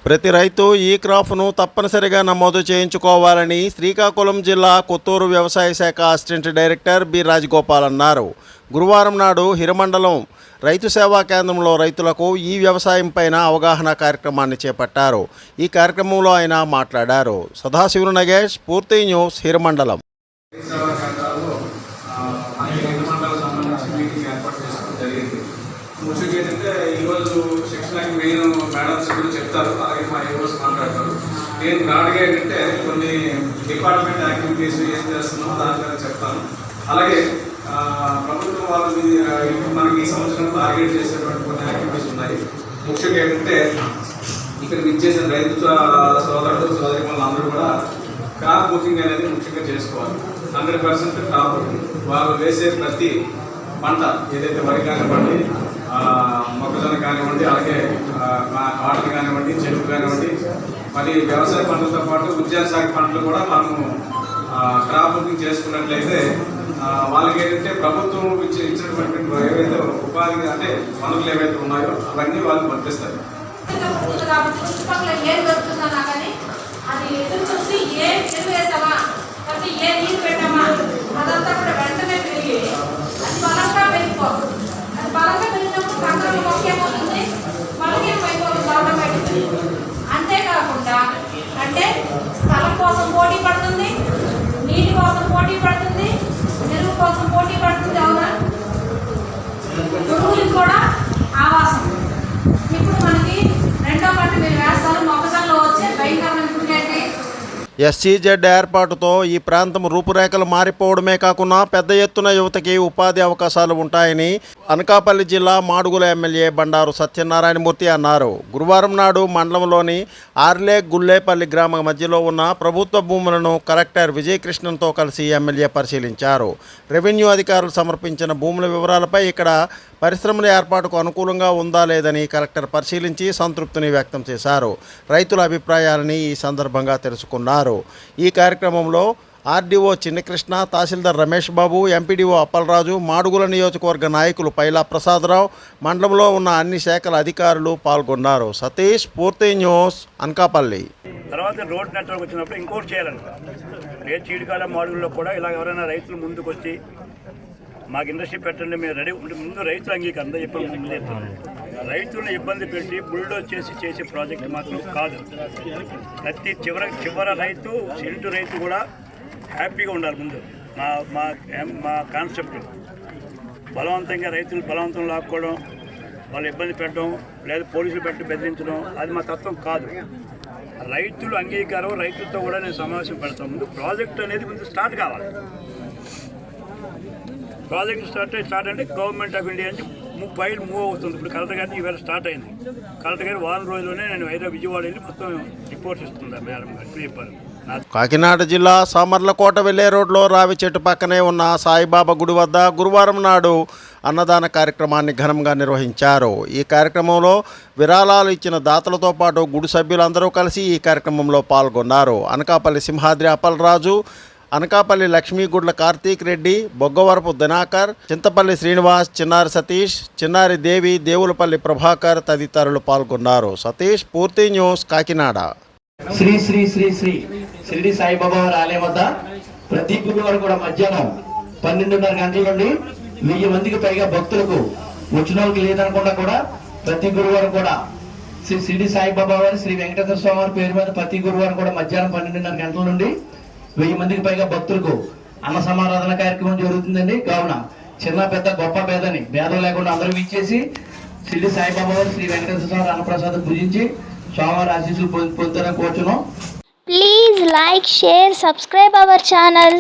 ప్రతి రైతు ఈ క్రాప్ను తప్పనిసరిగా నమోదు చేయించుకోవాలని శ్రీకాకుళం జిల్లా కొత్తూరు వ్యవసాయ శాఖ అసిస్టెంట్ డైరెక్టర్ బి రాజగోపాల్ అన్నారు. గురువారం నాడు హిరమండలం రైతు సేవా కేంద్రంలో రైతులకు ఈ వ్యవసాయం పైన అవగాహన కార్యక్రమాన్ని చేపట్టారు. ఈ కార్యక్రమంలో ఆయన మాట్లాడారు. సదాశివులు నగేష్, పూర్తి న్యూస్, హిరమండలం. ముఖ్యంగా ఏంటంటే ఈరోజు శిక్షణకి మెయిన్ మేడమ్స్ గురించి చెప్తారు, అలాగే మా ఈరోజు మాట్లాడతారు. నేను బ్రాడ్గా ఏంటంటే కొన్ని డిపార్ట్మెంట్ యాక్టివిటీస్ ఏం చేస్తున్నామో దాని మీద చెప్తాను. అలాగే ప్రభుత్వం వాళ్ళు మనకి ఈ సంవత్సరం టార్గెట్ చేసేటువంటి కొన్ని యాక్టివిటీస్ ఉన్నాయి. ముఖ్యంగా ఏంటంటే ఇక్కడ విచ్చేసిన రైతు సోదరుడు సోదరి అందరూ కూడా క్రాప్ బుకింగ్ అనేది ముఖ్యంగా చేసుకోవాలి. 100% క్రాప్ బుకింగ్. వాళ్ళు వేసే ప్రతి పంట ఏదైతే వరి కానివ్వండి, మొక్కజొన్న కానివ్వండి, అలాగే కాటన్ కానివ్వండి, చెరుకు కానివ్వండి, మరి వ్యవసాయ పంటలతో పాటు ఉద్యాన శాఖ పంటలు కూడా మనము క్రాప్ బుకింగ్ చేసుకున్నట్లయితే వాళ్ళకి ఏంటంటే ప్రభుత్వం ఇచ్చినటువంటి ఏవైతే ఉపాధి అంటే పనులు ఏవైతే ఉన్నాయో అవన్నీ వాళ్ళు వర్తిస్తాయి. అంతేకాకుండా అంటే స్థలం కోసం పోటీ పడుతుంది, నీటి కోసం పోటీ పడుతుంది, ఎరువు కోసం పోటీ పడుతుంది. అవునా? పురుగులకు కూడా ఆవాసం. ఇప్పుడు మనకి రెండో పంట మీరు వేస్తారు, మొక్కజొన్నలో వచ్చే భయంకరమైన పురుగేంటి? ఎస్సీజెడ్ ఏర్పాటుతో ఈ ప్రాంతం రూపురేఖలు మారిపోవడమే కాకుండా పెద్ద ఎత్తున యువతకి ఉపాధి అవకాశాలు ఉంటాయని అనకాపల్లి జిల్లా మాడుగుల ఎమ్మెల్యే బండారు సత్యనారాయణమూర్తి అన్నారు. గురువారం నాడు మండలంలోని ఆర్లే గుల్లేపల్లి గ్రామ మధ్యలో ఉన్న ప్రభుత్వ భూములను కలెక్టర్ విజయకృష్ణన్తో కలిసి ఎమ్మెల్యే పరిశీలించారు. రెవెన్యూ అధికారులు సమర్పించిన భూముల వివరాలపై ఇక్కడ పరిశ్రమల ఏర్పాటుకు అనుకూలంగా ఉందా లేదని కలెక్టర్ పరిశీలించి సంతృప్తిని వ్యక్తం చేశారు. రైతుల అభిప్రాయాలని ఈ సందర్భంగా తెలుసుకున్నారు. ఈ కార్యక్రమంలో ఆర్డీఓ చిన్నకృష్ణ, తహసీల్దార్ రమేష్ బాబు, ఎంపీడీఓ అప్పలరాజు, మాడుగుల నియోజకవర్గ నాయకులు పైలా ప్రసాదరావు, మండలంలో ఉన్న అన్ని శాఖల అధికారులు పాల్గొన్నారు. సతీష్, పూర్తి న్యూస్, అనకాపల్లి. తర్వాత రోడ్ నెట్వర్క్ వచ్చినప్పుడు ఇంకోటి చేయాలంట. ఏ చీడికాల మాడుగుల్లో కూడా ఇలా ఎవరైనా రైతులు ముందుకు వచ్చి మాకు ఇండస్ట్రీ పెట్టండి, మేము రెడీ ఉంటే ముందు రైతులు అంగీకారం చెప్పండి. రైతులను ఇబ్బంది పెట్టి బుల్డోజ్ చేసే ప్రాజెక్ట్ మాత్రం కాదు. ప్రతి చివర రైతు సెంటు రైతు కూడా హ్యాపీగా ఉండాలి. ముందు మా కాన్సెప్ట్ బలవంతంగా రైతులు బలవంతం లాక్కోవడం, వాళ్ళు ఇబ్బంది పెట్టడం, లేదా పోలీసులు పెట్టి బెదిరించడం అది మా తత్వం కాదు. రైతులు అంగీకారం, రైతులతో కూడా నేను సమావేశం పెడతాను. ముందు ప్రాజెక్ట్ అనేది ముందు స్టార్ట్ కావాలి. ప్రాజెక్ట్ స్టార్ట్ అంటే గవర్నమెంట్ ఆఫ్ ఇండియా నుంచి ఫైల్ మూవ్ అవుతుంది. ఇప్పుడు కలెక్టర్ గారిని ఈవేళ స్టార్ట్ అయింది. కలెక్టర్ గారు వారం రోజుల్లోనే నేను విజయవాడ వెళ్ళి మొత్తం రిపోర్ట్స్ ఇస్తుంది మేడం గారు చెప్పారు. కాకినాడ జిల్లా సామర్లకోట వెళ్లే రోడ్లో రావి చెట్టు పక్కనే ఉన్న సాయిబాబా గుడి వద్ద గురువారం నాడు అన్నదాన కార్యక్రమాన్ని ఘనంగా నిర్వహించారు. ఈ కార్యక్రమంలో విరాళాలు ఇచ్చిన దాతలతో పాటు గుడి సభ్యులందరూ కలిసి ఈ కార్యక్రమంలో పాల్గొన్నారు. అనకాపల్లి సింహాద్రి అప్పలరాజు, అనకాపల్లి లక్ష్మీగుడ్ల కార్తీక్ రెడ్డి, బొగ్గవరపు దినాకర్, చింతపల్లి శ్రీనివాస్, చిన్నారి సతీష్, చిన్నారి దేవి, దేవులపల్లి ప్రభాకర్ తదితరులు పాల్గొన్నారు. సతీష్, పూర్తి న్యూస్, కాకినాడ. శ్రీ శ్రీ శ్రీ శ్రీ షిరిడి సాయిబాబా వారి ఆలయం వద్ద ప్రతి గురువారం కూడా మధ్యాహ్నం 12:30 గంటల నుండి 1000 మందికి పైగా భక్తులకు వచ్చిన వాళ్ళకి లేదనకుండా కూడా ప్రతి గురువారం కూడా శ్రీ షిరిడి సాయిబాబా వారి శ్రీ వెంకటేశ్వర స్వామి వారి పేరు మీద ప్రతి గురువారం కూడా మధ్యాహ్నం 12:30 గంటల నుండి 1000 మందికి పైగా భక్తులకు అన్న సమారాధన కార్యక్రమం జరుగుతుందండి. కావున చిన్న పెద్ద గొప్ప భేదని భేదం లేకుండా అందరూ ఇచ్చేసి షిరిడి సాయిబాబా వారు శ్రీ వెంకటేశ్వర స్వామి అన్నప్రసాదం పూజించి స్వామివారి ఆశీస్సులు పొందుతారని కోరుచున్నాం. Please like, share, subscribe our channel.